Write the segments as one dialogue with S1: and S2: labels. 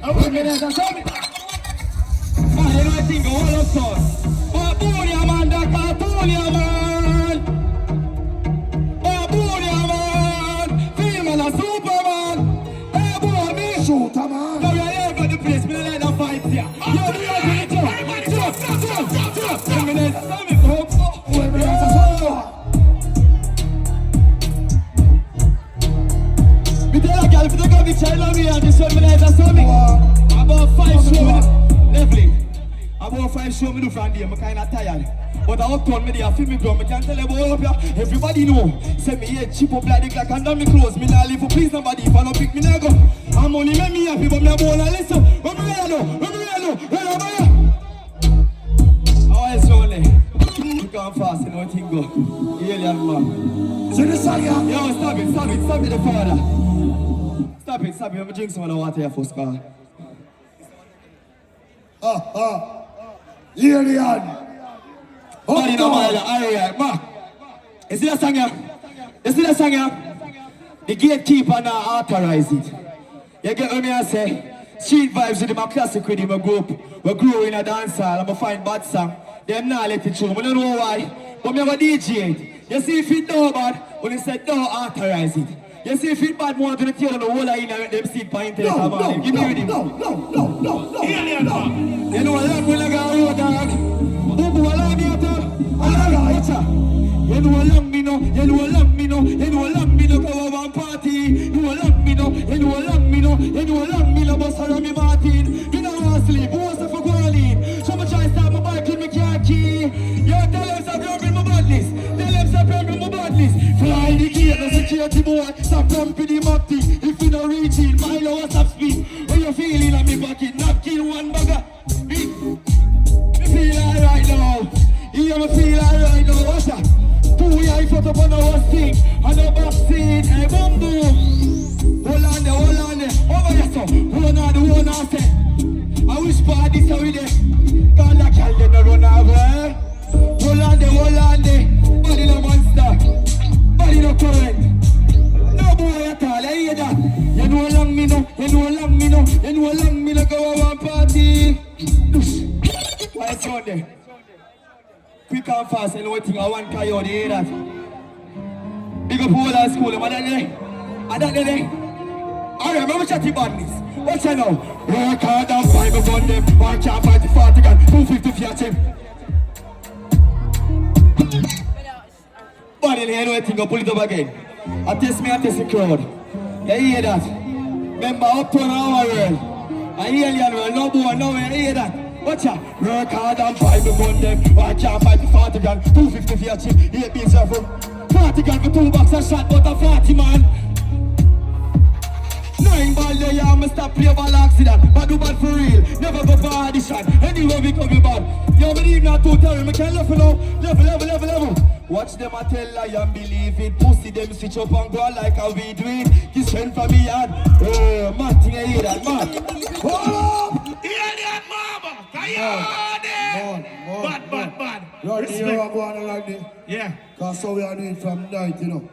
S1: I want me there to show me. Man, you know I think all of us. Oh, Boonia man, that Cartoonia man. Oh, Boonia man. Female a Superman. Hey, boy, me.
S2: Shooter man.
S1: Now you're here for the place, me like the fight here. You're here for the job. Stop. 10 minutes. Stop it, bro.
S2: Whoever has a son.
S1: Me tell a girl if you take a picture of me and this one me like a son. About 5 show me leveling. About 5 show me do from there, I'm kinda tired. But I uptown me there, feel me ground, me can't tell you about up here. Everybody know, say me head chip up like the clock and down me clothes. Me not live for please nobody, if I don't pick me never go. I'm only make me happy, but me a bone and listen. When me ready know, where am I? How else lonely? You can't fast, you know what thing go. Alien man.
S2: See this song, yeah?
S1: Yo, stop it, the father. Stop it, let me drink some of the water here first, car.
S2: Alien.
S1: Body no matter, alright, ma. You see that song here? The gatekeeper now authorize it. You get what me I say? Street vibes with my classic with my group. We grow in a dancehall and we find bad song. Them not let it through, I don't know why. But me have a DJ it. You see if it do bad, when they say don't authorize it. You see if it bad, more to the tail on the whole line and them seat by internet. Give me Riddim.
S2: No.
S1: You know what I'm going to go, dog? Who allow me to? You know along me no, go over and party. You along me no, bust around me Martin. You know I want to sleep, who wants to for Guardian? So much I start my bike in my car key. You tell them to bring my badness. Fly the gate, no security boy. Stop pumping the map thing. If you don't reach it, my lower stop speed. When you feeling on me bucket, not kill one bugger. Me feel alright now. Yeah, me feel alright now. What's that? 2 years put up on the worst thing. On the back seat, hey boom boom. Hold on there. Over there, so. Hold on say. I wish party so we there. Call like y'all they no run away. Hold on there. Body no monster. Body no current. No boy at all, I hear that. You know along me no, go over and party. Why it's on there? Quick and fast, you know what thing I want Kyodi, hear that? Big up all our school, am I that there? Alright, remember chatty badness. Watch you now. Work hard and find me gun them. 1 can't fight the 40 gun, 250 for your team. But you know what thing, go pull it up again. I test the crowd. You hear that? Remember uptown our world. I hear you world, no boy, no way, you hear that? Watch ya. Work hard and fight me gun them. 1 can't fight the 40 gun, 250 for your team. 8 beans are from 40 gun for 2 bucks a shot, but a 40 man. 9 ball there, yeah, I'ma stop play ball accident. But do bad for real, never go for audition. Anyway, we come bad. Yo, me leave not too terrible, me can't level now. Level. Watch them a tell I and believe it. Pussy them switch up and go like how we do it. This friend from me yard. Man, thing I hear that, man.
S2: Hold up!
S3: Hear that, mama! Coyote! Bad.
S2: Right, you are going like this.
S3: Yeah.
S2: Because so we are doing from night, you know.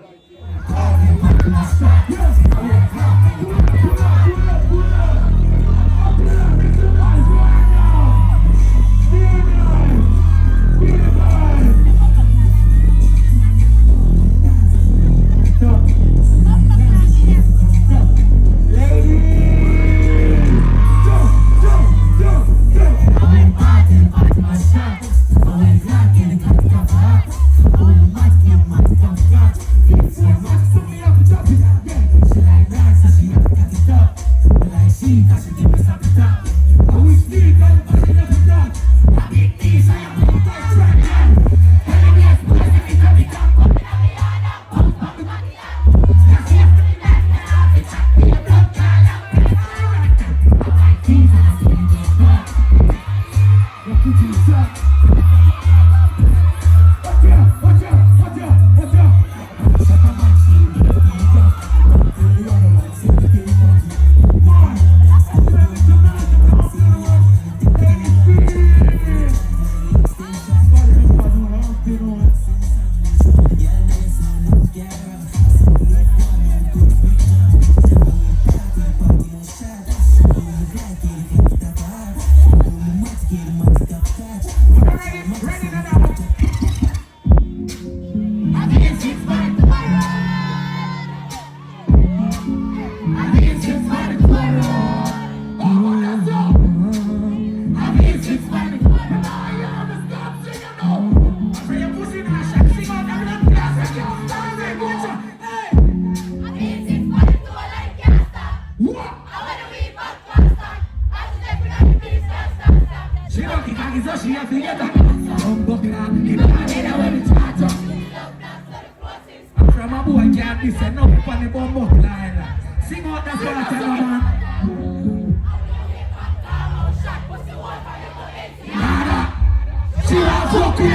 S4: dog is a she a figure that. Buckler, he don't know when we charge up. From a boy can't be said no on the buckler. Sing out the part, man. Nada. She wants to be a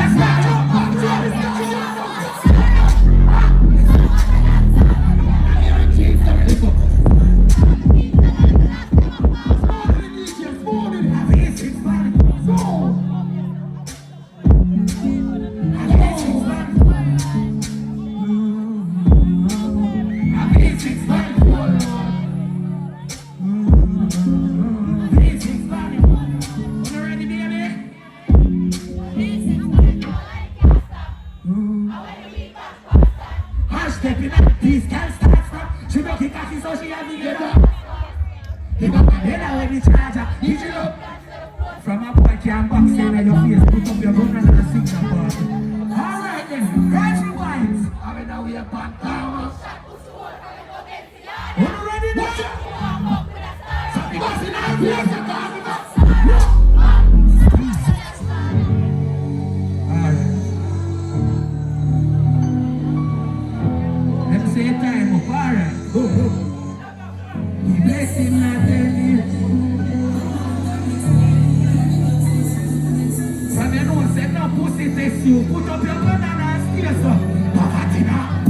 S4: these can't start from. She make it cocky so she have to get up. He got my head when he charge her. He chill up. From a boy can't box in your face. Put up your gun and sing the part. Alright then, right rewinds. I mean now we are back down. Who ready now? Something goes in our place. Say time of alright. He bless him not tell you. From your nose, say no pussy test you. Put up your gun and stay so. Poverty now.